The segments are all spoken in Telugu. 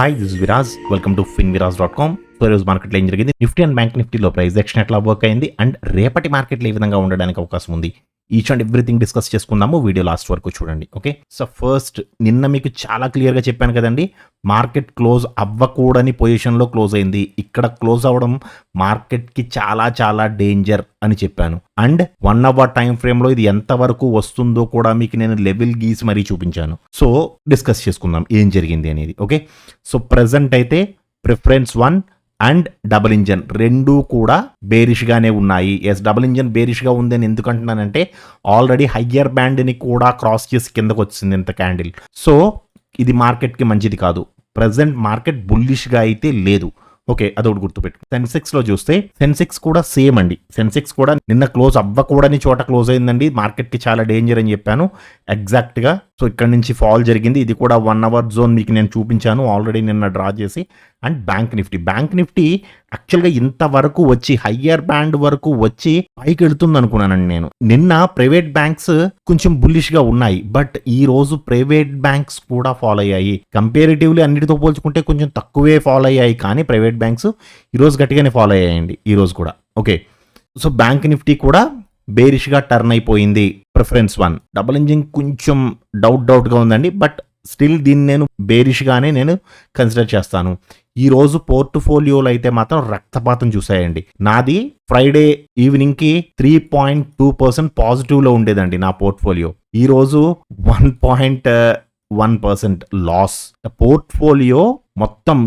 Hi this is Viraj welcome to finviraz.com. So ఈరోజు మార్కెట్లో ఏం జరిగింది, నిఫ్టీ అండ్ బ్యాంక్ నిఫ్టీలో ప్రైస్ యాక్షన్ ఎట్లా వర్క్ అయింది అండ్ రేపటి మార్కెట్లో ఏ విధంగా ఉండడానికి అవకాశం ఉంది, ఈచ్ అండ్ ఎవ్రీథింగ్ డిస్కస్ చేసుకుందాము. వీడియో లాస్ట్ వరకు చూడండి. ఓకే, సో ఫస్ట్ నిన్న మీకు చాలా క్లియర్గా చెప్పాను కదండి, మార్కెట్ క్లోజ్ అవ్వకూడని పొజిషన్లో క్లోజ్ అయింది. ఇక్కడ క్లోజ్ అవ్వడం మార్కెట్కి చాలా చాలా డేంజర్ అని చెప్పాను. అండ్ 1 అవర్ టైం ఫ్రేమ్లో ఇది ఎంతవరకు వస్తుందో కూడా మీకు నేను లెవెల్ గీసి మరీ చూపించాను. సో డిస్కస్ చేసుకుందాం ఏం జరిగింది అనేది. ఓకే, సో ప్రెజెంట్ అయితే ప్రిఫరెన్స్ 1 అండ్ డబుల్ ఇంజన్ రెండూ కూడా బేరిష్గానే ఉన్నాయి. ఎస్, డబుల్ ఇంజన్ బేరిష్గా ఉంది అని ఎందుకు అంటున్నానంటే ఆల్రెడీ హయ్యర్ బ్యాండ్ని కూడా క్రాస్ చేసి కిందకు వచ్చింది ఇంత క్యాండిల్. సో ఇది మార్కెట్కి మంచిది కాదు. ప్రజెంట్ మార్కెట్ బుల్లిష్గా అయితే లేదు. ఓకే, అదొకటి గుర్తుపెట్టు. సెన్సెక్స్లో చూస్తే సెన్సెక్స్ కూడా సేమ్ అండి. సెన్సెక్స్ కూడా నిన్న క్లోజ్ అవ్వకూడని చోట క్లోజ్ అయిందండి. మార్కెట్కి చాలా డేంజర్ అని చెప్పాను ఎగ్జాక్ట్గా. సో ఇక్కడ నుంచి ఫాల్ జరిగింది. ఇది కూడా 1 అవర్ జోన్ మీకు నేను చూపించాను ఆల్రెడీ నిన్న డ్రా చేసి. అండ్ బ్యాంక్ నిఫ్టీ యాక్చువల్గా ఇంతవరకు వచ్చి హయ్యర్ బ్యాండ్ వరకు వచ్చి పైకి వెళ్తుంది అనుకున్నానండి నేను. నిన్న ప్రైవేట్ బ్యాంక్స్ కొంచెం బుల్లిష్గా ఉన్నాయి, బట్ ఈ రోజు ప్రైవేట్ బ్యాంక్స్ కూడా ఫాలో అయ్యాయి. కంపేరిటివ్లీ అన్నిటితో పోల్చుకుంటే కొంచెం తక్కువే ఫాలో అయ్యాయి, కానీ ప్రైవేట్ బ్యాంక్స్ ఈరోజు గట్టిగానే ఫాలో అయ్యాయండి ఈరోజు కూడా. ఓకే, సో బ్యాంక్ నిఫ్టీ కూడా బేరిష్గా టర్న్ అయిపోయింది. ప్రిఫరెన్స్ 1 డబుల్ ఇంజిన్ కొంచెం డౌట్గా ఉందండి, బట్ స్టిల్ దీన్ని నేను బేరిష్గానే నేను కన్సిడర్ చేస్తాను. ఈ రోజు పోర్ట్ఫోలియోలో అయితే మాత్రం రక్తపాతం చూసాయండి. నాది ఫ్రైడే ఈవినింగ్కి 3.2% పాజిటివ్లో ఉండేదండి నా పోర్ట్ఫోలియో. ఈరోజు 1.1% లాస్. పోర్ట్ఫోలియో మొత్తం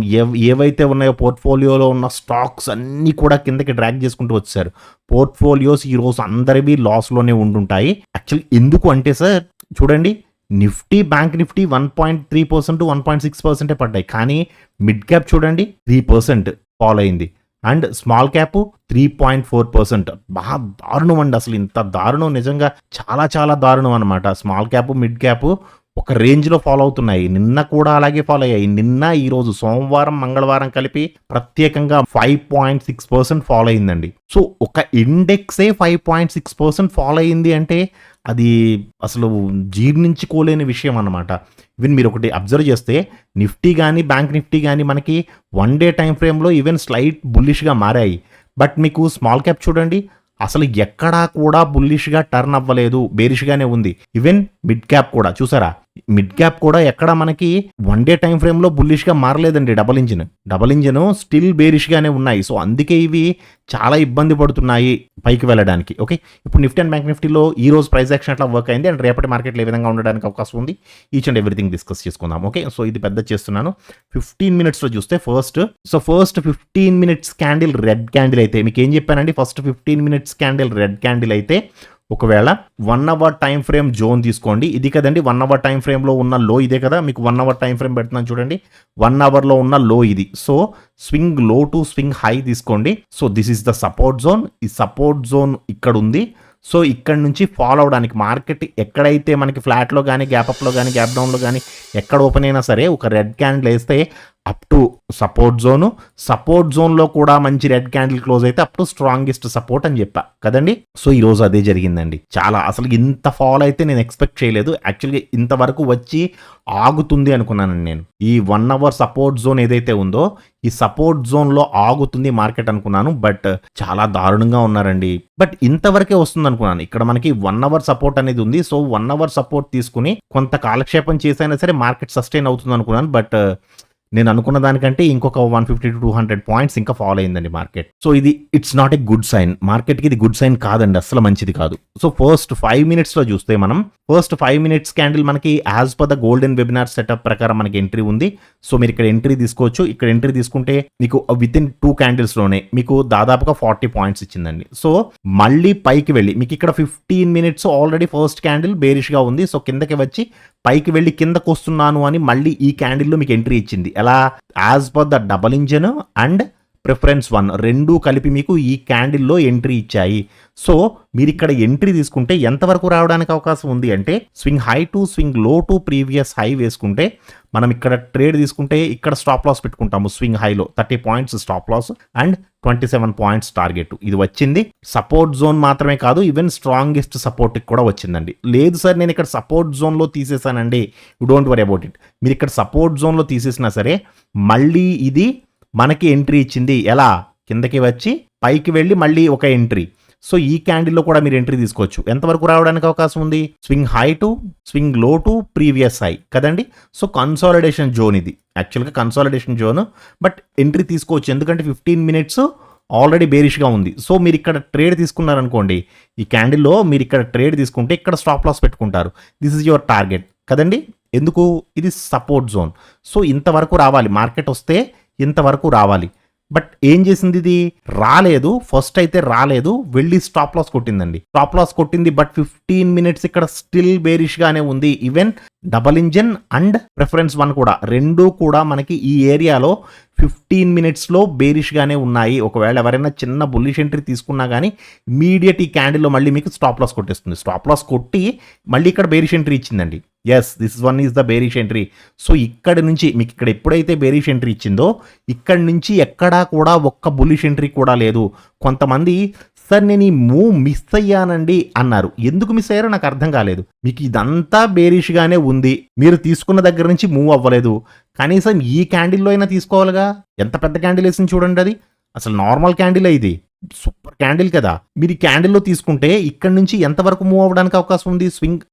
ఏవైతే ఉన్నాయో పోర్ట్ఫోలియోలో ఉన్న స్టాక్స్ అన్నీ కూడా కిందకి డ్రాగ్ చేసుకుంటూ వచ్చారు. పోర్ట్ఫోలియోస్ ఈరోజు అందరివి లాస్లోనే ఉంటుంటాయి. యాక్చువల్లీ ఎందుకు అంటే సార్ చూడండి, నిఫ్టీ బ్యాంక్ నిఫ్టీ 1.3% 1.6% పడ్డాయి, కానీ మిడ్ క్యాప్ చూడండి 3% ఫాల్ అయింది. And small cap 3.4%. బాగా దారుణం అండి, అసలు ఇంత దారుణం నిజంగా చాలా చాలా దారుణం అనమాట. స్మాల్ క్యాప్ మిడ్ క్యాప్ ఒక రేంజ్లో ఫాలో అవుతున్నాయి. నిన్న కూడా అలాగే ఫాలో అయ్యాయి. నిన్న ఈరోజు సోమవారం మంగళవారం కలిపి ప్రత్యేకంగా 5.6% ఫాలో అయిందండి. సో ఒక ఇండెక్సే 5.6% ఫాలో అయింది అంటే అది అసలు జీర్ణించుకోలేని విషయం అన్నమాట. ఈవెన్ మీరు ఒకటి అబ్జర్వ్ చేస్తే నిఫ్టీ కానీ బ్యాంక్ నిఫ్టీ కానీ మనకి 1 డే టైం ఫ్రేమ్లో ఈవెన్ స్లైట్ బుల్లిష్గా మారాయి. బట్ మీకు స్మాల్ క్యాప్ చూడండి, అసలు ఎక్కడా కూడా బుల్లిష్గా టర్న్ అవ్వలేదు, బేరిష్గానే ఉంది. ఈవెన్ మిడ్ క్యాప్ కూడా చూసారా, మిడ్ క్యాప్ కూడా ఎక్కడ మనకి 1 డే టైం ఫ్రేమ్లో బుల్లిష్గా మారలేదండి. డబుల్ ఇంజిన్ స్టిల్ బేరిష్గానే ఉన్నాయి. సో అందుకే ఇవి చాలా ఇబ్బంది పడుతున్నాయి పైకి వెళ్ళడానికి. ఓకే, ఇప్పుడు నిఫ్టీ అండ్ బ్యాంక్ నిఫ్టీలో ఈ రోజు ప్రైస్ యాక్షన్ అట్లా వర్క్ అయింది అండ్ రేపటి మార్కెట్లో ఏ విధంగా ఉండడానికి అవకాశం ఉంది, ఈచ్ అండ్ ఎవ్రీథింగ్ డిస్కస్ చేసుకుందాం. ఓకే, సో ఇది పెద్ద చేస్తున్నాను. 15 మినిట్స్లో చూస్తే first 15 minutes candle red candle అయితే మీకు ఏం చెప్పానండి, first 15 minutes candle red candle అయితే ఒకవేళ 1 అవర్ టైం ఫ్రేమ్ జోన్ తీసుకోండి. ఇది కదండి 1 అవర్ టైం ఫ్రేమ్లో ఉన్న లో ఇదే కదా. మీకు 1 అవర్ టైం ఫ్రేమ్ పెడుతున్నాను చూడండి, 1 అవర్లో ఉన్న లో ఇది. So swing low to swing high తీసుకోండి. So this is the support zone. ఈ సపోర్ట్ జోన్ ఇక్కడ ఉంది. సో ఇక్కడ నుంచి ఫాలో అవడానికి మార్కెట్ ఎక్కడైతే మనకి ఫ్లాట్లో కానీ గ్యాప్ అప్లో కానీ గ్యాప్ డౌన్లో కానీ ఎక్కడ ఓపెన్ అయినా సరే ఒక రెడ్ క్యాండిల్ వేస్తే అప్ టు సపోర్ట్ జోన్లో కూడా మంచి రెడ్ క్యాండిల్ క్లోజ్ అయితే అప్ టు స్ట్రాంగెస్ట్ సపోర్ట్ అని చెప్పా కదండి. సో ఈరోజు అదే జరిగిందండి. చాలా అసలు ఇంత ఫాల్ అయితే నేను ఎక్స్పెక్ట్ చేయలేదు. యాక్చువల్గా ఇంతవరకు వచ్చి ఆగుతుంది అనుకున్నానండి నేను. ఈ 1 అవర్ సపోర్ట్ జోన్ ఏదైతే ఉందో ఈ సపోర్ట్ జోన్లో ఆగుతుంది మార్కెట్ అనుకున్నాను, బట్ చాలా దారుణంగా ఉన్నారండి. బట్ ఇంతవరకే వస్తుంది అనుకున్నాను. ఇక్కడ మనకి 1 అవర్ సపోర్ట్ అనేది ఉంది. సో 1 అవర్ సపోర్ట్ తీసుకుని కొంత కాలక్షేపం చేసైనా సరే మార్కెట్ సస్టైన్ అవుతుంది అనుకున్నాను, బట్ నేను అనుకున్న దానికంటే ఇంకొక 150 to 200 పాయింట్స్ ఇంకా ఫాలో అయిందండి మార్కెట్. సో ఇది it's not a good sign. మార్కెట్కి ఇది గుడ్ సైన్ కాదండి, అసలు మంచిది కాదు. సో ఫస్ట్ 5 మినిట్స్లో చూస్తే మనం ఫస్ట్ 5 మినిట్స్ క్యాండిల్ మనకి as per the golden webinar setup ప్రకారం మనకి ఎంట్రీ ఉంది. సో మీరు ఇక్కడ ఎంట్రీ తీసుకోవచ్చు. ఇక్కడ ఎంట్రీ తీసుకుంటే మీకు విత్ ఇన్ 2 క్యాండిల్స్లోనే మీకు దాదాపుగా 40 పాయింట్స్ ఇచ్చిందండి. సో మళ్ళీ పైకి వెళ్ళి మీకు ఇక్కడ 15 మినిట్స్ ఆల్రెడీ ఫస్ట్ క్యాండిల్ బేరిష్గా ఉంది. సో కిందకి వచ్చి పైకి వెళ్ళి కిందకు వస్తున్నాను అని మళ్ళీ ఈ క్యాండిల్లో మీకు ఎంట్రీ ఇచ్చింది. ఎలా, as per the double engine and preference 1 రెండూ కలిపి మీకు ఈ క్యాండిల్లో ఎంట్రీ ఇచ్చాయి. సో మీరు ఇక్కడ ఎంట్రీ తీసుకుంటే ఎంతవరకు రావడానికి అవకాశం ఉంది అంటే swing high to swing low to previous high వేసుకుంటే మనం ఇక్కడ ట్రేడ్ తీసుకుంటే ఇక్కడ స్టాప్ లాస్ పెట్టుకుంటాము స్వింగ్ హైలో 30 points stop loss and 27 points target. ఇది వచ్చింది సపోర్ట్ జోన్ మాత్రమే కాదు, ఈవెన్ స్ట్రాంగెస్ట్ సపోర్ట్ కూడా వచ్చిందండి. లేదు సార్ నేను ఇక్కడ సపోర్ట్ జోన్లో తీసేసానండి, you don't worry about it. మీరు ఇక్కడ సపోర్ట్ జోన్లో తీసేసినా సరే మళ్ళీ ఇది మనకి ఎంట్రీ ఇచ్చింది. ఎలా? కిందకి వచ్చి పైకి వెళ్ళి మళ్ళీ ఒక ఎంట్రీ. సో ఈ క్యాండిల్లో కూడా మీరు ఎంట్రీ తీసుకోవచ్చు. ఎంతవరకు రావడానికి అవకాశం ఉంది? Swing high to swing low to previous high కదండి. సో కన్సాలిడేషన్ జోన్ ఇది, యాక్చువల్గా కన్సాలిడేషన్ జోన్, బట్ ఎంట్రీ తీసుకోవచ్చు ఎందుకంటే 15 మినిట్స్ ఆల్రెడీ బేరిష్గా ఉంది. సో మీరు ఇక్కడ ట్రేడ్ తీసుకున్నారనుకోండి, ఈ క్యాండిల్లో మీరు ఇక్కడ ట్రేడ్ తీసుకుంటే ఇక్కడ స్టాప్ లాస్ పెట్టుకుంటారు. దిస్ ఇస్ యువర్ టార్గెట్ కదండి. ఎందుకు? ఇది సపోర్ట్ జోన్. సో ఇంతవరకు రావాలి, మార్కెట్ వస్తే ఇంతవరకు రావాలి. బట్ ఏం చేసింది? ఇది రాలేదు. ఫస్ట్ అయితే రాలేదు, వెళ్ళి స్టాప్ లాస్ కొట్టిందండి. స్టాప్ లాస్ కొట్టింది, బట్ 15 మినిట్స్ ఇక్కడ స్టిల్ బేరిష్ గానే ఉంది. Even double engine and preference 1 కూడా, రెండూ కూడా మనకి ఈ ఏరియాలో 15 మినిట్స్లో బేరిష్ గానే ఉన్నాయి. ఒకవేళ ఎవరైనా చిన్న బుల్లిష్ ఎంట్రీ తీసుకున్నా కానీ ఇమీడియట్ ఈ క్యాండిల్లో మళ్ళీ మీకు స్టాప్ లాస్ కొట్టేస్తుంది. స్టాప్ లాస్ కొట్టి మళ్ళీ ఇక్కడ బేరిష్ ఎంట్రీ ఇచ్చిందండి. Yes, this one is the bearish entry. So ఇక్కడ నుంచి మీకు ఇక్కడ ఎప్పుడైతే బేరిష్ ఎంట్రీ ఇచ్చిందో ఇక్కడ నుంచి ఎక్కడా కూడా ఒక్క బుల్లిష్ ఎంట్రీ కూడా లేదు. కొంతమంది సార్ నేను ఈ మూవ్ మిస్ అయ్యానండి అన్నారు. ఎందుకు మిస్ అయ్యారో నాకు అర్థం కాలేదు. మీకు ఇదంతా బేరిష్గానే ఉంది, మీరు తీసుకున్న దగ్గర నుంచి మూవ్ అవ్వలేదు. కనీసం ఈ క్యాండిల్లో అయినా తీసుకోవాలిగా. ఎంత పెద్ద క్యాండిల్ వేసింది చూడండి, అది అసలు నార్మల్ క్యాండిల్ ఇది, సూపర్ క్యాండిల్ కదా. మీరు ఈ క్యాండిల్లో తీసుకుంటే ఇక్కడ నుంచి ఎంతవరకు మూవ్ అవ్వడానికి అవకాశం ఉంది?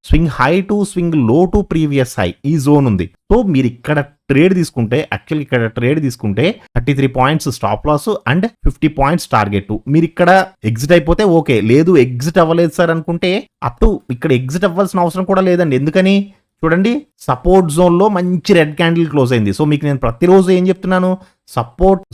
Swing high to swing low to previous high, ఈ జోన్ ఉంది. సో మీరు ఇక్కడ ట్రేడ్ తీసుకుంటే, యాక్చువల్ ఇక్కడ ట్రేడ్ తీసుకుంటే 33 points stop loss and 50 points target. మీరు ఇక్కడ ఎగ్జిట్ అయిపోతే ఓకే, లేదు ఎగ్జిట్ అవ్వలేదు సార్ అనుకుంటే అప్ టు ఇక్కడ ఎగ్జిట్ అవ్వాల్సిన అవసరం కూడా లేదండి. ఎందుకని? చూడండి, సపోర్ట్ జోన్లో మంచి రెడ్ క్యాండిల్ క్లోజ్ అయింది. సో మీకు నేను ప్రతిరోజు ఏం చెప్తున్నాను,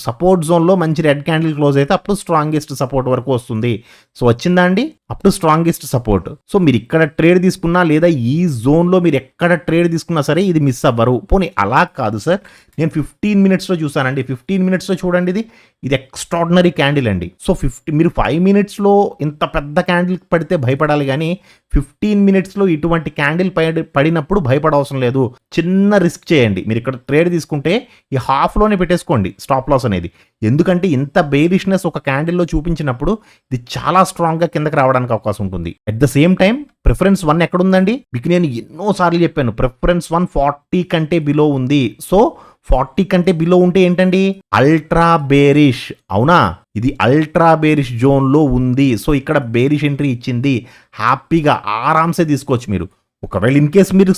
సపోర్ట్ జోన్లో మంచి రెడ్ క్యాండిల్ క్లోజ్ అయితే అప్ టు స్ట్రాంగెస్ట్ సపోర్ట్ వరకు వస్తుంది. సో వచ్చిందా అండి? Up to strongest support. So మీరు ఇక్కడ ట్రేడ్ తీసుకున్నా లేదా ఈ జోన్లో మీరు ఎక్కడ ట్రేడ్ తీసుకున్నా సరే ఇది మిస్ అవ్వరు. పోనీ అలా కాదు సార్, నేను 15 మినిట్స్లో చూసానండి. 15 మినిట్స్లో చూడండి, ఇది ఎక్స్ట్రాడినరీ క్యాండిల్ అండి. సో మీరు 5 మినిట్స్లో ఇంత పెద్ద క్యాండిల్ పడితే భయపడాలి, కానీ 15 మినిట్స్లో ఇటువంటి క్యాండిల్ పడినప్పుడు భయపడవసరం లేదు. చిన్న రిస్క్ చేయండి. మీరు ఇక్కడ ట్రేడ్ తీసుకుంటే ఈ హాఫ్లోనే పెట్టేసుకోండి స్టాప్ లాస్ అనేది. ఎందుకంటే ఇంత బేరిష్నెస్ ఒక క్యాండిల్లో చూపించినప్పుడు ఇది చాలా స్ట్రాంగ్గా కిందకి రావడానికి అవకాశం ఉంటుంది. At the same time preference 1 ఎక్కడుందండి? మీకు నేను ఎన్నోసార్లు చెప్పాను, ప్రిఫరెన్స్ 1 40 కంటే బిలో ఉంది. సో 40 కంటే బిలో ఉంటే ఏంటండి? Ultra bearish. అవునా? ఇది అల్ట్రా బేరిష్ జోన్లో ఉంది. సో ఇక్కడ బేరిష్ ఎంట్రీ ఇచ్చింది, హ్యాపీగా ఆరామ్సే తీసుకోవచ్చు మీరు. ఒకవేళ ఇన్ కేస్ మీరు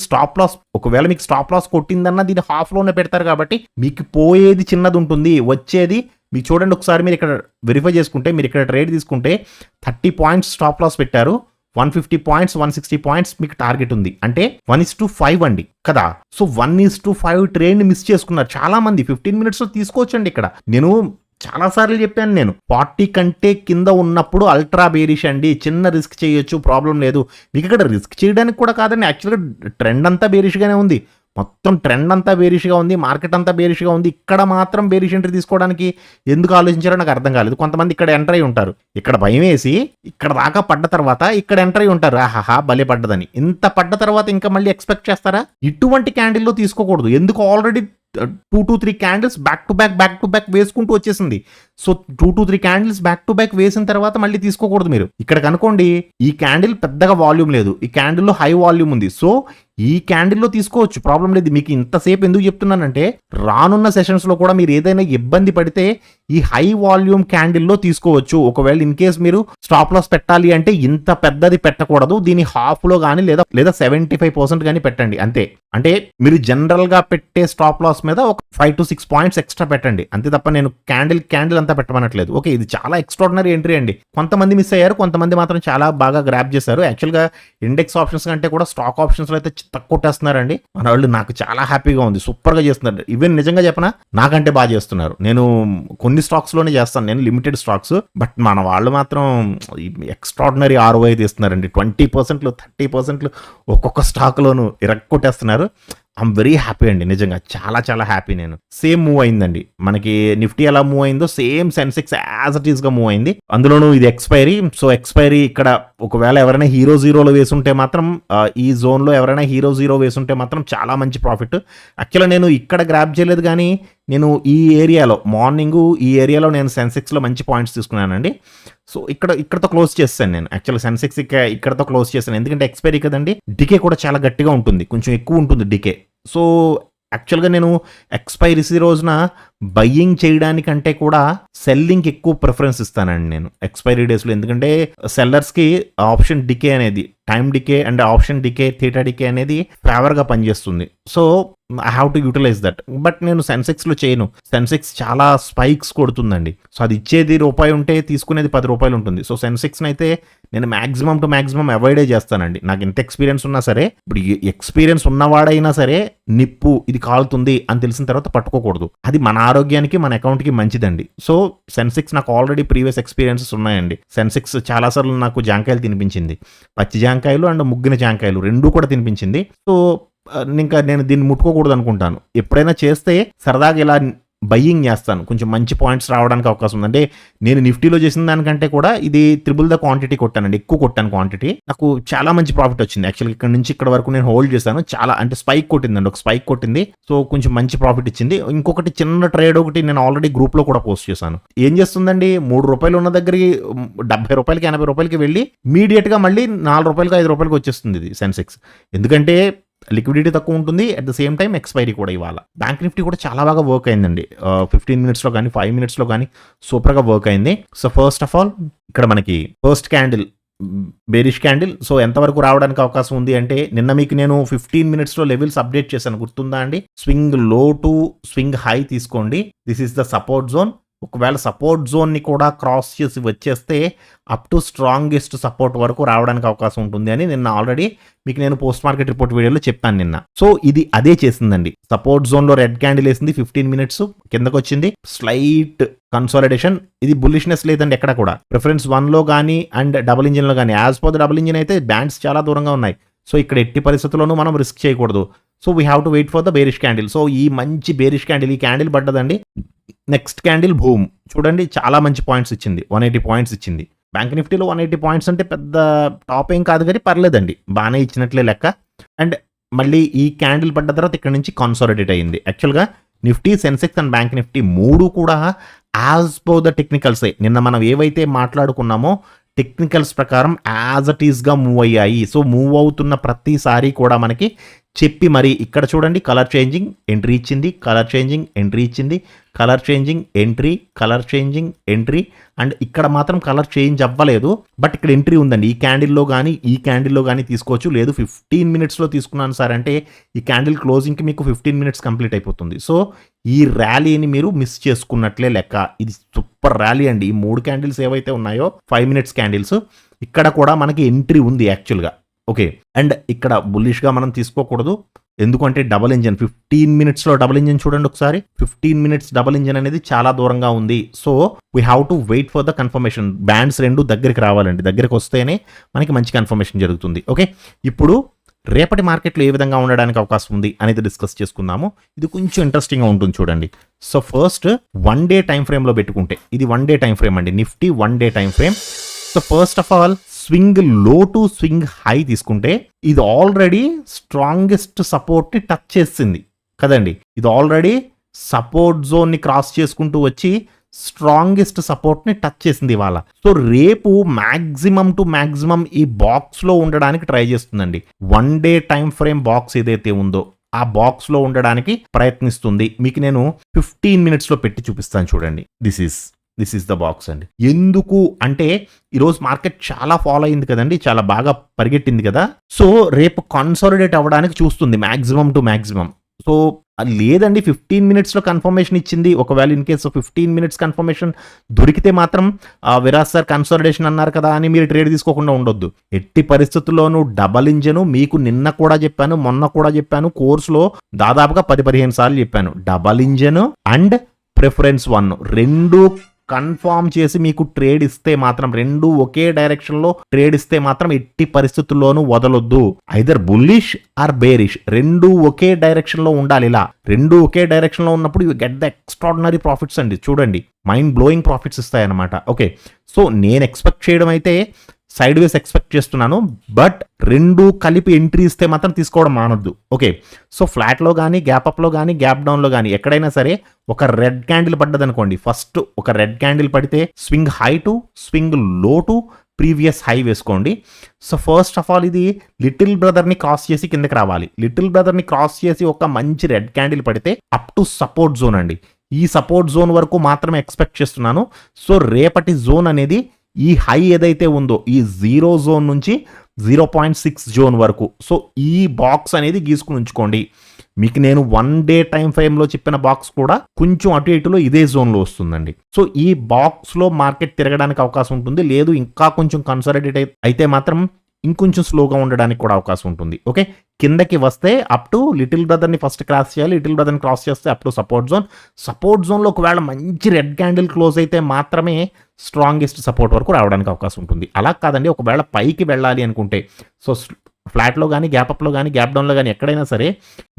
ఒకవేళ మీకు స్టాప్ లాస్ కొట్టిందన్న దీన్ని హాఫ్లోనే పెడతారు కాబట్టి మీకు పోయేది చిన్నది ఉంటుంది, వచ్చేది మీకు చూడండి. ఒకసారి మీరు ఇక్కడ వెరిఫై చేసుకుంటే, మీరు ఇక్కడ ట్రేడ్ తీసుకుంటే 30 పాయింట్స్ స్టాప్ లాస్ పెట్టారు, 150 పాయింట్స్ 160 పాయింట్స్ మీకు టార్గెట్ ఉంది. అంటే 1:5 అండి కదా. సో 1:5 ట్రేడ్ని మిస్ చేసుకున్నారు చాలా మంది. 15 మినిట్స్లో తీసుకోవచ్చండి. ఇక్కడ నేను చాలాసార్లు చెప్పాను, నేను 40 కంటే కింద ఉన్నప్పుడు అల్ట్రా బేరిష్ అండి, చిన్న రిస్క్ చేయొచ్చు, ప్రాబ్లం లేదు. మీకు ఇక్కడ రిస్క్ చేయడానికి కూడా కాదండి, యాక్చువల్గా ట్రెండ్ అంతా బేరిష్గానే ఉంది. మొత్తం ట్రెండ్ అంతా బేరిష్గా ఉంది, మార్కెట్ అంతా బేరిష్గా ఉంది. ఇక్కడ మాత్రం బేరిష్ ఎంట్రీ తీసుకోవడానికి ఎందుకు ఆలోచించారో నాకు అర్థం కాలేదు. కొంతమంది ఇక్కడ ఎంటర్ అయి ఉంటారు, ఇక్కడ భయం వేసి ఇక్కడ దాకా పడ్డ తర్వాత ఇక్కడ ఎంటర్ అయి ఉంటారు, ఆహాహా భలే పడ్డదని. ఇంత పడ్డ తర్వాత ఇంకా మళ్ళీ ఎక్స్పెక్ట్ చేస్తారా? ఇటువంటి క్యాండిల్లో తీసుకోకూడదు. ఎందుకు? Already 2 to 3 candles back to back వేసుకుంటూ వచ్చేసింది. So 2 to 3 candles back to back వేసిన తర్వాత మళ్ళీ తీసుకోకూడదు మీరు. ఇక్కడ కనుకోండి, ఈ క్యాండిల్ పెద్దగా వాల్యూమ్ లేదు, ఈ క్యాండిల్లో హై వాల్యూమ్ ఉంది. సో ఈ క్యాండిల్లో తీసుకోవచ్చు, ప్రాబ్లం లేదు. మీకు ఇంతసేపు ఎందుకు చెప్తున్నానంటే, రానున్న సెషన్స్లో కూడా మీరు ఏదైనా ఇబ్బంది పడితే ఈ హై వాల్యూమ్ క్యాండిల్లో తీసుకోవచ్చు. ఒకవేళ ఇన్ కేస్ మీరు స్టాప్ లాస్ పెట్టాలి అంటే ఇంత పెద్దది పెట్టకూడదు, దీని హాఫ్లో కానీ లేదా 75% కానీ పెట్టండి అంతే. అంటే మీరు జనరల్గా పెట్టే స్టాప్ లాస్ మీద ఒక 5 to 6 పాయింట్స్ ఎక్స్ట్రా పెట్టండి అంతే తప్ప నేను క్యాండిల్ అంతా పెట్టమనట్లేదు. ఓకే, ఇది చాలా ఎక్స్ట్రాడినరీ ఎంట్రీ అండి. కొంతమంది మిస్ అయ్యారు, కొంతమంది మాత్రం చాలా బాగా గ్రాప్ చేశారు. యాక్చువల్గా ఇండెక్స్ ఆప్షన్స్ కంటే కూడా స్టాక్ ఆప్షన్స్లో అయితే తక్కువ కొట్టేస్తున్నారండి మన వాళ్ళు. నాకు చాలా హ్యాపీగా ఉంది, సూపర్గా చేస్తున్నారు. ఈవెన్ నిజంగా చెప్పనా, నాకంటే బాగా చేస్తున్నారు. నేను కొన్ని స్టాక్స్లోనే చేస్తాను, నేను లిమిటెడ్ స్టాక్స్, బట్ మన వాళ్ళు మాత్రం ఎక్స్ట్రాడినరీ ROI తీస్తున్నారండి. 20%, 30% ఒక్కొక్క స్టాక్లోనూ ఇరక్కొట్టేస్తున్నారు. ఐఎమ్ వెరీ హ్యాపీ అండి నిజంగా. చాలా చాలా హ్యాపీ నేను. సేమ్ మూవ్ అయిందండి. మనకి నిఫ్టీ ఎలా మూవ్ అయిందో సేమ్ సెన్సెక్స్ యాజ్ ఇట్ ఈస్‌గా మూవ్ అయింది. అందులోనూ ఇది ఎక్స్‌పైరీ. సో, ఎక్స్‌పైరీ ఇక్కడ ఒకవేళ ఎవరైనా హీరో జీరోలో వేసుంటే మాత్రం ఈ జోన్‌లో ఎవరైనా హీరో జీరో వేసుంటే మాత్రం చాలా మంచి ప్రాఫిట్. యాక్చువల్‌గా నేను ఇక్కడ గ్రాబ్ చేయలేదు గానీ, నేను ఈ ఏరియాలో మార్నింగు ఈ ఏరియాలో నేను సెన్సెక్స్‌లో మంచి పాయింట్స్ తీసుకున్నానండి. సో, ఇక్కడితో క్లోజ్ చేసేసాను నేను. యాక్చువల్‌గా సెన్సెక్స్ ఇక్కడితో క్లోజ్ చేశాను. ఎందుకంటే ఎక్స్‌పైరీ కదండీ! డికే కూడా చాలా గట్టిగా ఉంటుంది. కొంచెం ఎక్కువ ఉంటుంది డికే. సో, యాక్చువల్‌గా నేను ఎక్స్‌పైరీసీ రోజున బయ్యింగ్ చేయడానికంటే కూడా సెల్లింగ్‌కి ఎక్కువ ప్రిఫరెన్స్ ఇస్తానండి నేను ఎక్స్‌పైరీ డేస్‌లో. ఎందుకంటే సెల్లర్స్‌కి ఆప్షన్ డికే అనేది time decay and option decay, theta decay అనేది ఫేవర్‌గా పనిచేస్తుంది. So, I have to utilize that. But నేను సెన్సెక్స్‌లో చేయను. సెన్సెక్స్ చాలా స్పైక్స్ కొడుతుందండి. సో, అది ఇచ్చేది రూపాయి ఉంటే తీసుకునేది ₹10 ఉంటుంది. సో, సెన్సెక్స్‌నైతే నేను మాక్సిమం టు మాక్సిమం అవాయిడే చేస్తానండి. నాకు ఎంత ఎక్స్‌పీరియన్స్ ఉన్నా సరే, ఇప్పుడు ఎక్స్‌పీరియన్స్ ఉన్నవాడైనా సరే నిప్పు ఇది కాలుతుంది అని తెలిసిన తర్వాత పట్టుకోకూడదు. అది మన ఆరోగ్యానికి, మన అకౌంట్‌కి మంచిదండి. సో, సెన్సెక్స్ నాకు ఆల్రెడీ ప్రీవియస్ ఎక్స్‌పీరియన్సెస్ ఉన్నాయండి. సెన్సెక్స్ చాలా సార్లు నాకు జాంకాయలు తినిపించింది. పచ్చి జాంకాయలు అండ్ ముగ్గిన జాంకాయలు 2 కూడా తినిపించింది. సో, ఇంకా నేను దీన్ని ముట్టుకోకూడదు అనుకుంటాను. ఎప్పుడైనా చేస్తే సరదాగా ఇలా బయ్యింగ్ చేస్తాను. కొంచెం మంచి పాయింట్స్ రావడానికి అవకాశం ఉంది. అంటే నేను నిఫ్టీలో చేసిన దానికంటే కూడా ఇది త్రిబుల్ ద క్వాంటిటీ కొట్టానండి. ఎక్కువ కొట్టాను క్వాంటిటీ. నాకు చాలా మంచి ప్రాఫిట్ వచ్చింది. యాక్చువల్‌గా ఇక్కడ నుంచి ఇక్కడ వరకు నేను హోల్డ్ చేశాను. చాలా అంటే స్పైక్ కొట్టిందండి. ఒక స్పైక్ కొట్టింది. సో, కొంచెం మంచి ప్రాఫిట్ ఇచ్చింది. ఇంకొకటి చిన్న ట్రేడ్ ఒకటి నేను ఆల్రెడీ గ్రూప్‌లో కూడా పోస్ట్ చేశాను. ఏం చేస్తుందండి ₹3 ఉన్న దగ్గరికి ₹70, ₹80కి వెళ్ళి ఇమ్మీడియేట్‌గా మళ్ళీ ₹4, ₹5 వచ్చేస్తుంది ఇది సెన్సెక్స్. ఎందుకంటే లిక్విడిటీ తక్కువ ఉంటుంది. At the same time expiry కూడా ఇవాళ. బ్యాంక్ నిఫ్టీ కూడా చాలా బాగా వర్క్ అయిందండి. 15 మినిట్స్‌లో గానీ, 5 మినిట్స్‌లో గానీ సూపర్‌గా వర్క్ అయింది. సో, ఫస్ట్ ఆఫ్ ఆల్ ఇక్కడ మనకి first candle bearish candle. So, ఎంతవరకు రావడానికి అవకాశం ఉంది అంటే నిన్న మీకు నేను 15 మినిట్స్‌లో లెవెల్స్ అప్డేట్ చేశాను గుర్తుందా అండి? Swing low to swing high తీసుకోండి. This is the support zone. ఒకవేళ సపోర్ట్ జోన్‌ని కూడా క్రాస్ చేసి వచ్చేస్తే అప్ టు స్ట్రాంగెస్ట్ సపోర్ట్ వరకు రావడానికి అవకాశం ఉంటుంది అని నిన్న ఆల్రెడీ మీకు నేను పోస్ట్ మార్కెట్ రిపోర్ట్ వీడియోలో చెప్పాను నిన్న. సో, ఇది అదే చేసిందండి. సపోర్ట్ జోన్‌లో రెడ్ క్యాండిల్ వేసింది 15 మినిట్స్ కిందకు వచ్చింది. Slight consolidation. ఇది బుల్లిష్‌నెస్ లేదండి ఎక్కడ కూడా. ప్రిఫరెన్స్ 1లో గానీ అండ్ డబుల్ ఇంజిన్‌లో గానీ as per the double engine అయితే బ్యాండ్స్ చాలా దూరంగా ఉన్నాయి. సో, ఇక్కడ ఎట్టి పరిస్థితుల్లోనూ మనం రిస్క్ చేయకూడదు. So, we have to wait for the bearish candle. So, ఈ మంచి బేరిష్ క్యాండిల్ ఈ క్యాండిల్ పడ్డదండి. Next candle boom. చూడండి చాలా మంచి పాయింట్స్ ఇచ్చింది. 180 పాయింట్స్ ఇచ్చింది. బ్యాంక్ నిఫ్టీలో 180 పాయింట్స్ అంటే పెద్ద టాప్ ఏం కాదు కానీ పర్లేదండి. బాగానే ఇచ్చినట్లే లెక్క. అండ్ మళ్ళీ ఈ క్యాండిల్ పడ్డ తర్వాత ఇక్కడ నుంచి కన్సాలిడేట్ అయింది. యాక్చువల్‌గా Nifty, Sensex and bank Nifty 3 కూడా యాజ్ పర్ ద టెక్నికల్సే. నిన్న మనం ఏవైతే మాట్లాడుకున్నామో టెక్నికల్స్ ప్రకారం యాజ్ ఇట్ ఈస్‌గా మూవ్ అయ్యాయి. సో, మూవ్ అవుతున్న ప్రతిసారి కూడా మనకి చెప్పి మరి ఇక్కడ చూడండి కలర్ చేంజింగ్ ఎంట్రీ ఇచ్చింది. కలర్ చేంజింగ్ ఎంట్రీ ఇచ్చింది. Colour changing entry, colour changing entry and ఇక్కడ మాత్రం కలర్ చేంజ్ అవ్వలేదు. బట్ ఇక్కడ ఎంట్రీ ఉందండి. ఈ క్యాండిల్‌లో గానీ, ఈ క్యాండిల్‌లో గానీ తీసుకోవచ్చు. లేదు 15 మినిట్స్‌లో తీసుకున్నాను సార్ అంటే ఈ క్యాండిల్ క్లోజింగ్‌కి మీకు 15 మినిట్స్ కంప్లీట్ అయిపోతుంది. సో, ఈ ర్యాలీని మీరు మిస్ చేసుకున్నట్లే లెక్క. ఇది సూపర్ ర్యాలీ అండి. ఈ 3 క్యాండిల్స్ ఏవైతే ఉన్నాయో 5 మినిట్స్ క్యాండిల్స్ ఇక్కడ కూడా మనకి ఎంట్రీ ఉంది యాక్చువల్‌గా. ఓకే. అండ్ ఇక్కడ బుల్లిష్‌గా మనం తీసుకోకూడదు. ఎందుకంటే డబుల్ ఇంజిన్ 15 మినిట్స్‌లో డబుల్ ఇంజిన్ చూడండి ఒకసారి. 15 మినిట్స్ డబుల్ ఇంజిన్ అనేది చాలా దూరంగా ఉంది. So, we have to wait for the confirmation. Bands 2 దగ్గరికి రావాలండి. దగ్గరికి వస్తేనే మనకి మంచి కన్ఫర్మేషన్ జరుగుతుంది. ఓకే. ఇప్పుడు రేపటి మార్కెట్‌లో ఏ విధంగా ఉండడానికి అవకాశం ఉంది అనేది డిస్కస్ చేసుకుందాము. ఇది కొంచెం ఇంట్రెస్టింగ్‌గా ఉంటుంది చూడండి. సో, ఫస్ట్ 1 డే టైమ్ ఫ్రేమ్‌లో పెట్టుకుంటే ఇది 1 డే టైమ్ ఫ్రేమ్ అండి. Nifty 1 day time frame. So, first of all swing low to swing high తీసుకుంటే ఇది ఆల్రెడీ స్ట్రాంగెస్ట్ సపోర్ట్‌ని టచ్ చేసింది కదండి. ఇది ఆల్రెడీ సపోర్ట్ జోన్‌ని క్రాస్ చేసుకుంటూ వచ్చి స్ట్రాంగెస్ట్ సపోర్ట్‌ని టచ్ చేసింది ఇవాళ. సో, రేపు మాక్సిమం టు మాక్సిమం ఈ బాక్స్‌లో ఉండడానికి ట్రై చేస్తుందండి. 1 డే టైమ్ ఫ్రేమ్ బాక్స్ ఏదైతే ఉందో ఆ బాక్స్‌లో ఉండడానికి ప్రయత్నిస్తుంది. మీకు నేను 15 మినిట్స్‌లో పెట్టి చూపిస్తాను చూడండి. దిస్ ఈస్ ద బాక్స్ అండి. ఎందుకు అంటే ఈరోజు మార్కెట్ చాలా ఫాలో అయింది కదండి. చాలా బాగా పరిగెట్టింది కదా. సో, రేపు కన్సాలిడేట్ అవ్వడానికి చూస్తుంది మాక్సిమం టు మాక్సిమం. సో, లేదండి 15 మినిట్స్‌లో కన్ఫర్మేషన్ ఇచ్చింది. ఒకవేళ ఇన్ కేస్ 15 మినిట్స్ కన్ఫర్మేషన్ దొరికితే మాత్రం విరాజ్ సార్ కన్సాలిడేషన్ అన్నారు కదా అని మీరు ట్రేడ్ తీసుకోకుండా ఉండొద్దు. ఎట్టి పరిస్థితుల్లోనూ డబల్ ఇంజన్ మీకు నిన్న కూడా చెప్పాను, మొన్న కూడా చెప్పాను. కోర్సులో దాదాపుగా 10-15 సార్లు చెప్పాను. Double engine and preference 1 2 confirm చేసి మీకు ట్రేడ్ ఇస్తే మాత్రం, రెండు ఒకే డైరెక్షన్లో ట్రేడ్ ఇస్తే మాత్రం ఎట్టి పరిస్థితుల్లోనూ వదలొద్దు. ఐదర్ బుల్లిష్ ఆర్ బేరిష్, రెండు ఒకే డైరెక్షన్లో ఉండాలి. ఇలా రెండు ఒకే డైరెక్షన్లో ఉన్నప్పుడు you get the extraordinary profits అండి. చూడండి, మైండ్ బ్లోయింగ్ ప్రాఫిట్స్ ఇస్తాయి అన్నమాట. ఓకే, సో నేను ఎక్స్పెక్ట్ చేయడం అయితే సైడ్ వేస్ ఎక్స్పెక్ట్ చేస్తున్నాను, బట్ రెండు కలిపి ఎంట్రీ ఇస్తే మాత్రం తీసుకోవడం మానొద్దు. ఓకే, సో ఫ్లాట్లో కానీ, గ్యాప్ అప్లో కానీ, గ్యాప్ డౌన్లో కానీ ఎక్కడైనా సరే ఒక రెడ్ క్యాండిల్ పడ్డది అనుకోండి, ఫస్ట్ ఒక రెడ్ క్యాండిల్ పడితే swing high to, swing low to previous high వేసుకోండి. సో ఫస్ట్ ఆఫ్ ఆల్ ఇది లిటిల్ బ్రదర్ని క్రాస్ చేసి కిందకి రావాలి. లిటిల్ బ్రదర్ని క్రాస్ చేసి ఒక మంచి రెడ్ క్యాండిల్ పడితే అప్ టు సపోర్ట్ జోన్ అండి. ఈ సపోర్ట్ జోన్ వరకు మాత్రమే ఎక్స్పెక్ట్ చేస్తున్నాను. సో రేపటి జోన్ అనేది ఈ హై ఏదైతే ఉందో ఈ 0 జోన్ నుంచి 0.6 జోన్ వరకు, సో ఈ బాక్స్ అనేది గీసుకుని ఉంచుకోండి. మీకు నేను 1 డే టైం ఫ్రేమ్లో చెప్పిన బాక్స్ కూడా కొంచెం అటు ఇటులో ఇదే జోన్లో వస్తుందండి. సో ఈ బాక్స్లో మార్కెట్ తిరగడానికి అవకాశం ఉంటుంది. లేదు ఇంకా కొంచెం కన్సాలిడేట్ అయితే మాత్రం ఇంకొంచెం స్లోగా ఉండడానికి కూడా అవకాశం ఉంటుంది. ఓకే, కిందకి వస్తే అప్ టు లిటిల్ బ్రదర్ని ఫస్ట్ క్రాస్ చేయాలి. లిటిల్ బ్రదర్ని క్రాస్ చేస్తే up to support zone. Support జోన్లో ఒకవేళ మంచి రెడ్ క్యాండిల్ క్లోజ్ అయితే మాత్రమే స్ట్రాంగెస్ట్ సపోర్ట్ వరకు రావడానికి అవకాశం ఉంటుంది. అలా కాదండి, ఒకవేళ పైకి వెళ్ళాలి అనుకుంటే, సో ఫ్లాట్లో కానీ, గ్యాప్ అప్లో కానీ, గ్యాప్ డౌన్లో కానీ ఎక్కడైనా సరే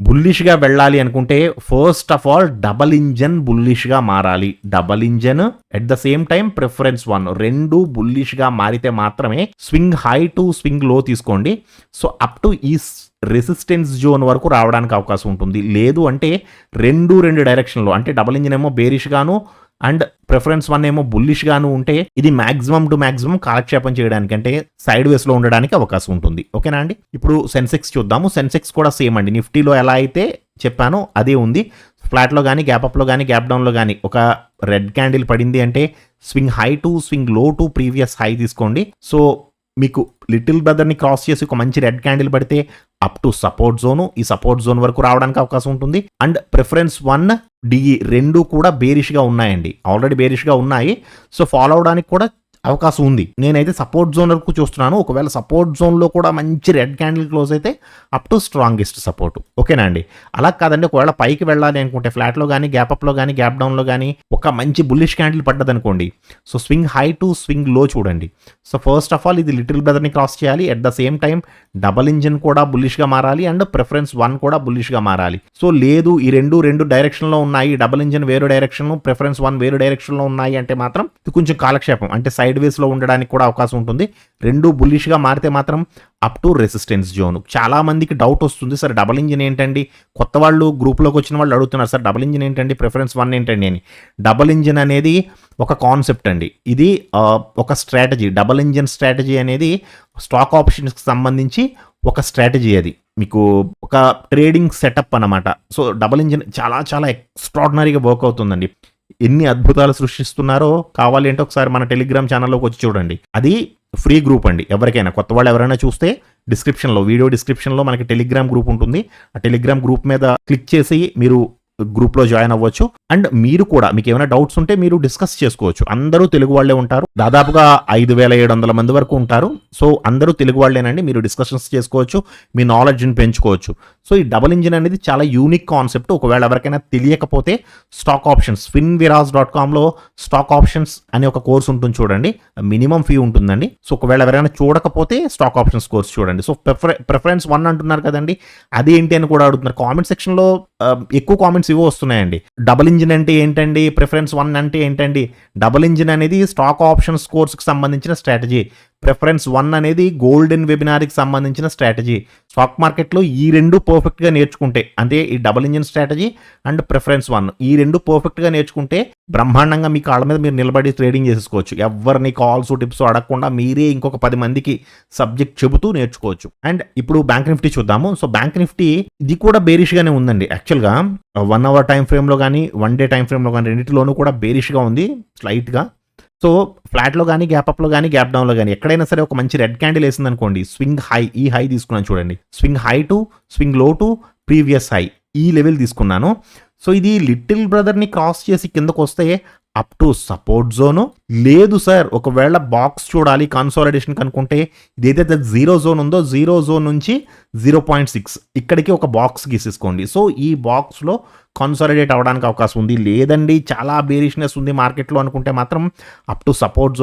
బుల్లిష్గా వెళ్ళాలి అనుకుంటే first of all double engine బుల్లిష్గా మారాలి. Double engine at the same time preference 1 రెండు బుల్లిష్గా మారితే మాత్రమే స్వింగ్ హై టు స్వింగ్ లో తీసుకోండి. సో అప్ టు ఈ రెసిస్టెన్స్ జోన్ వరకు రావడానికి అవకాశం ఉంటుంది. లేదు అంటే రెండు డైరెక్షన్లో, అంటే డబల్ ఇంజన్ ఏమో బేరిష్ గాను అండ్ ప్రిఫరెన్స్ 1 ఏమో బుల్లిష్ గాను ఉంటే ఇది మాక్సిమం టు మాక్సిమం కాలక్షేపం చేయడానికి, అంటే సైడ్ వేస్లో ఉండడానికి అవకాశం ఉంటుంది. ఓకేనా అండి, ఇప్పుడు సెన్సెక్స్ చూద్దాము. సెన్సెక్స్ కూడా సేమ్ అండి, నిఫ్టీలో ఎలా అయితే చెప్పానో అదే ఉంది. ఫ్లాట్లో కానీ, గ్యాప్ అప్లో కానీ, గ్యాప్ డౌన్లో కానీ ఒక రెడ్ క్యాండిల్ పడింది అంటే swing high to swing low to previous high తీసుకోండి. సో మీకు లిటిల్ బ్రదర్ని క్రాస్ చేసి ఒక మంచి రెడ్ క్యాండిల్ పడితే అప్ టు సపోర్ట్ జోను, ఈ సపోర్ట్ జోన్ వరకు రావడానికి అవకాశం ఉంటుంది. అండ్ ప్రిఫరెన్స్ 1 డిఈ రెండు కూడా బేరిష్గా ఉన్నాయండి, ఆల్రెడీ బేరిష్గా ఉన్నాయి. సో ఫాలో అవడానికి కూడా అవకాశం ఉంది. నేనైతే సపోర్ట్ జోన్ వరకు చూస్తున్నాను. ఒకవేళ సపోర్ట్ జోన్లో కూడా మంచి రెడ్ క్యాండిల్ క్లోజ్ అయితే అప్ టు స్ట్రాంగెస్ట్ సపోర్ట్. ఓకేనా అండి, అలా కాదండి ఒకవేళ పైకి వెళ్ళాలి అనుకుంటే ఫ్లాట్లో కానీ, గ్యాప్ అప్లో కానీ, గ్యాప్ డౌన్లో కానీ ఒక మంచి బుల్లిష్ క్యాండిల్ పడ్డది అనుకోండి, so swing high to swing low చూడండి. సో ఫస్ట్ ఆఫ్ ఆల్ ఇది లిటిల్ బ్రదర్ని క్రాస్ చేయాలి. At the same time double engine కూడా బుల్లిష్గా మారాలి అండ్ ప్రిఫరెన్స్ 1 కూడా బుల్లిష్గా మారాలి. సో లేదు ఈ రెండు డైరెక్షన్లో ఉన్నాయి, డబల్ ఇంజిన్ వేరే డైరెక్షన్, ప్రిఫరెన్స్ 1 వేరే డైరెక్షన్లో ఉన్నాయి అంటే మాత్రం ఇది కొంచెం కాలక్షేపం, అంటే సైడ్ వేస్లో ఉండడానికి కూడా అవకాశం ఉంటుంది. రెండు బుల్లిష్గా మారితే మాత్రం అప్ టు రెసిస్టెన్స్ జోన్. చాలా మందికి డౌట్ వస్తుంది, సార్ డబల్ ఇంజిన్ ఏంటండి, కొత్త వాళ్ళు గ్రూప్లోకి వచ్చిన వాళ్ళు అడుగుతున్నారు, సార్ డబల్ ఇంజిన్ ఏంటండి, ప్రిఫరెన్స్ 1 ఏంటండి అని. డబల్ ఇంజిన్ అనేది ఒక కాన్సెప్ట్ అండి, ఇది ఒక స్ట్రాటజీ. డబల్ ఇంజిన్ స్ట్రాటజీ అనేది స్టాక్ ఆప్షన్స్కి సంబంధించి ఒక స్ట్రాటజీ, అది మీకు ఒక ట్రేడింగ్ సెటప్ అన్నమాట. సో డబల్ ఇంజిన్ చాలా చాలా ఎక్స్ట్రాడినరీగా వర్క్ అవుతుందండి. ఎన్ని అద్భుతాలు సృష్టిస్తున్నారో కావాలి అంటే ఒకసారి మన టెలిగ్రామ్ ఛానల్లోకి వచ్చి చూడండి. అది ఫ్రీ గ్రూప్ అండి, ఎవరికైనా కొత్త వాళ్ళు ఎవరైనా చూస్తే డిస్క్రిప్షన్లో, వీడియో డిస్క్రిప్షన్లో మనకి టెలిగ్రామ్ గ్రూప్ ఉంటుంది. ఆ టెలిగ్రామ్ గ్రూప్ మీద క్లిక్ చేసి మీరు గ్రూప్లో జాయిన్ అవ్వచ్చు. అండ్ మీరు కూడా మీకు ఏమైనా డౌట్స్ ఉంటే మీరు డిస్కస్ చేసుకోవచ్చు. అందరూ తెలుగు వాళ్ళే ఉంటారు, దాదాపుగా 5700 మంది వరకు ఉంటారు. సో అందరూ తెలుగు వాళ్ళేనండి, మీరు డిస్కషన్స్ చేసుకోవచ్చు, మీ నాలెడ్జ్ని పెంచుకోవచ్చు. సో ఈ డబుల్ ఇంజిన్ అనేది చాలా యూనిక్ కాన్సెప్ట్. ఒకవేళ ఎవరికైనా తెలియకపోతే స్టాక్ ఆప్షన్స్ finviras.comలో స్టాక్ ఆప్షన్స్ అనే ఒక కోర్స్ ఉంటుంది చూడండి, మినిమం ఫీ ఉంటుందండి. సో ఒకవేళ ఎవరైనా చూడకపోతే స్టాక్ ఆప్షన్స్ కోర్స్ చూడండి. సో ప్రిఫరెన్స్ 1 అంటున్నారు కదండి, అదేంటి అని కూడా అడుగుతున్నారు కామెంట్ సెక్షన్లో. ఎక్కువ కామెంట్స్ ఇవో వస్తున్నాయండి, డబుల్ ఇంజిన్ అంటే ఏంటండి, ప్రిఫరెన్స్ 1 అంటే ఏంటండి. డబుల్ ఇంజిన్ అనేది స్టాక్ ఆప్షన్స్ కోర్స్కి సంబంధించిన స్ట్రాటజీ. ప్రిఫరెన్స్ 1 అనేది గోల్డెన్ వెబినార్కి సంబంధించిన స్ట్రాటజీ. స్టాక్ మార్కెట్లో ఈ రెండు పర్ఫెక్ట్గా నేర్చుకుంటే, అంటే ఈ double engine strategy and preference 1 ఈ రెండు పర్ఫెక్ట్గా నేర్చుకుంటే బ్రహ్మాండంగా మీ కాళ్ళ మీద మీరు నిలబడి ట్రేడింగ్ చేసుకోవచ్చు. ఎవరిని కాల్స్ టిప్స్ అడగకుండా మీరే ఇంకొక 10 మందికి సబ్జెక్ట్ చెబుతూ నేర్చుకోవచ్చు. అండ్ ఇప్పుడు బ్యాంక్ నిఫ్టీ చూద్దాము. సో బ్యాంక్ నిఫ్టీ ఇది కూడా బేరిష్గానే ఉందండి. యాక్చువల్గా 1 అవర్ టైం ఫ్రేమ్లో కానీ, 1 డే టైం ఫ్రేమ్లో కానీ రెండింటిలోనూ కూడా బేరిష్గా ఉంది స్లైట్గా. సో ఫ్లాట్లో కానీ, గ్యాప్ అప్లో కానీ, గ్యాప్ డౌన్లో కానీ ఎక్కడైనా సరే ఒక మంచి రెడ్ క్యాండిల్ వేసింది అనుకోండి, స్వింగ్ హై, ఈ హై తీసుకున్నాను చూడండి, swing high to swing low to previous high, ఈ లెవెల్ తీసుకున్నాను. సో ఇది లిటిల్ బ్రదర్ని క్రాస్ చేసి కిందకు వస్తే అప్ టు సపోర్ట్ జోను. లేదు సార్ ఒకవేళ బాక్స్ చూడాలి కన్సాలిడేషన్ అనుకుంటే ఇది ఏదైతే 0 జోన్ ఉందో 0 జోన్ నుంచి 0.6 ఇక్కడికి ఒక బాక్స్ గీసేసుకోండి. సో ఈ బాక్స్లో కన్సాలిడేట్ అవ్వడానికి అవకాశం ఉంది. లేదండి చాలా బేరిష్నెస్ ఉంది మార్కెట్‌లో అనుకుంటే మాత్రం అప్ టు సపోర్ట్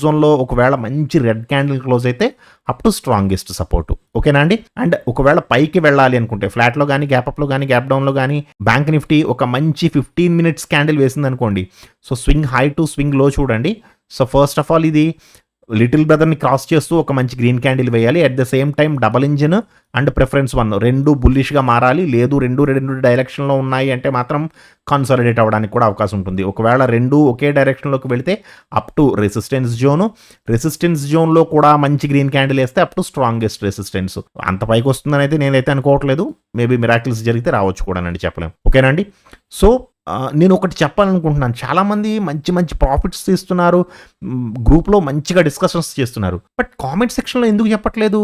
జోన్‌లో ఒకవేళ మంచి రెడ్ క్యాండిల్ క్లోజ్ అయితే అప్ టు స్ట్రాంగెస్ట్ సపోర్ట్. ఓకేనా అండి? అండ్ ఒకవేళ పైకి వెళ్ళాలి అనుకుంటే ఫ్లాట్‌లో గాని, గ్యాప్ అప్‌లో గాని, గ్యాప్ డౌన్‌లో గాని బ్యాంక్ నిఫ్టీ ఒక మంచి 15 మినిట్స్ క్యాండిల్ వేసిందనుకోండి. So swing high to swing low చూడండి. సో ఫస్ట్ ఆఫ్ ఆల్ ఇది లిటిల్ బ్రదర్‌ని క్రాస్ చేస్తూ ఒక మంచి గ్రీన్ క్యాండిల్ వేయాలి. At the same time double engine and preference 1 రెండు బుల్లిష్‌గా మారాలి. లేదు రెండు డైరెక్షన్‌లో ఉన్నాయి అంటే మాత్రం కన్సాలిడేట్ అవ్వడానికి కూడా అవకాశం ఉంటుంది. ఒకవేళ రెండు ఒకే డైరెక్షన్‌లోకి వెళితే అప్ టు రెసిస్టెన్స్ జోన్‌లో కూడా మంచి గ్రీన్ క్యాండిల్ వేస్తే అప్ టు స్ట్రాంగెస్ట్ రెసిస్టెన్స్. అంత పైకి వస్తుందని అయితే నేనైతే అనుకోవట్లేదు. మేబీ మిరాకిల్స్ జరిగితే రావచ్చు కూడానండి, చెప్పలేం. ఓకేనా అండి? సో నేను ఒకటి చెప్పాలనుకుంటున్నాను. చాలామంది మంచి ప్రాఫిట్స్ తీస్తున్నారు. గ్రూప్‌లో మంచిగా డిస్కషన్స్ చేస్తున్నారు. బట్ కామెంట్ సెక్షన్‌లో ఎందుకు చెప్పట్లేదు?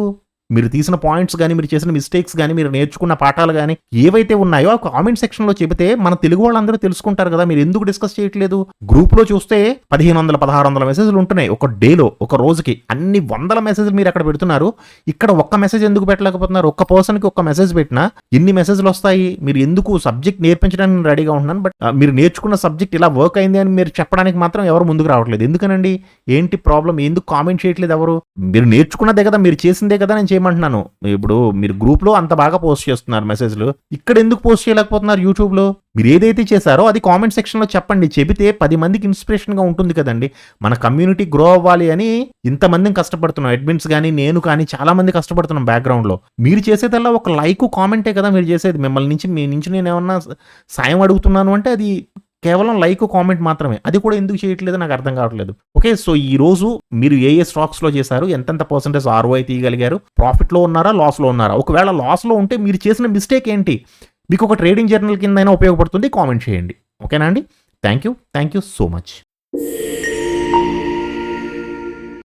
మీరు తీసిన పాయింట్స్ గాని, మీరు చేసిన మిస్టేక్స్ గాని, మీరు నేర్చుకున్న పాఠాలు గాని ఏవైతే ఉన్నాయో ఆ కామెంట్ సెక్షన్‌లో చెబితే మన తెలుగు వాళ్ళందరూ తెలుసుకుంటారు కదా! మీరు ఎందుకు డిస్కస్ చేయట్లేదు? గ్రూప్‌లో చూస్తే 1500, 1600 మెసేజ్‌లు ఉంటున్నాయి. ఒక డేలో, ఒక రోజుకి అన్ని వందల మెసేజ్‌లు మీరు అక్కడ పెడుతున్నారు. ఇక్కడ ఒక్క మెసేజ్ ఎందుకు పెట్టలేకపోతున్నారు? ఒక్క పర్సన్‌కి ఒక్క మెసేజ్ పెట్టినా ఎన్ని మెసేజ్‌లు వస్తాయి? మీరు ఎందుకు సబ్జెక్ట్ నేర్పించడానికి నేను రెడీగా ఉంటున్నాను. బట్ మీరు నేర్చుకున్న సబ్జెక్ట్ ఇలా వర్క్ అయింది అని మీరు చెప్పడానికి మాత్రం ఎవరు ముందుకు రావట్లేదు. ఎందుకనండి? ఏంటి ప్రాబ్లమ్? ఎందుకు కామెంట్ చేయట్లేదు ఎవరు? మీరు నేర్చుకున్నదే కదా, మీరు చేసిందే కదా నేను చేయమంటున్నాను. ఇప్పుడు మీరు గ్రూప్‌లో అంత బాగా పోస్ట్ చేస్తున్నారు మెసేజ్‌లు. ఇక్కడ ఎందుకు పోస్ట్ చేయలేకపోతున్నారు యూట్యూబ్‌లో? మీరు ఏదైతే చేశారో అది కామెంట్ సెక్షన్‌లో చెప్పండి. చెబితే 10 మందికి ఇన్స్పిరేషన్‌గా ఉంటుంది కదండి. మన కమ్యూనిటీ గ్రో అవ్వాలి అని ఇంతమందిని కష్టపడుతున్నాం. అడ్మిన్స్ గాని, నేను కానీ చాలా మంది కష్టపడుతున్నాం బ్యాక్‌గ్రౌండ్‌లో. మీరు చేసేదల్లా ఒక లైక్, కామెంటే కదా మీరు చేసేది. మీ నుంచి నేనేమన్నా సాయం అడుగుతున్నాను అంటే అది కేవలం లైక్, కామెంట్ మాత్రమే. అది కూడా ఎందుకు చేయట్లేదో నాకు అర్థం కావట్లేదు. ఓకే, సో ఈ రోజు మీరు ఏ స్టాక్స్‌లో చేశారు? ఎంతెంత పర్సెంటేజ్ ROI తీయగలిగారు? ప్రాఫిట్‌లో ఉన్నారా? లాస్‌లో ఉన్నారా? ఒకవేళ లాస్‌లో ఉంటే మీరు చేసిన మిస్టేక్ ఏంటి? మీకు ఒక ట్రేడింగ్ జర్నల్ కిందైనా ఉపయోగపడుతుంది. కామెంట్ చేయండి. ఓకేనా అండి? Thank you so much.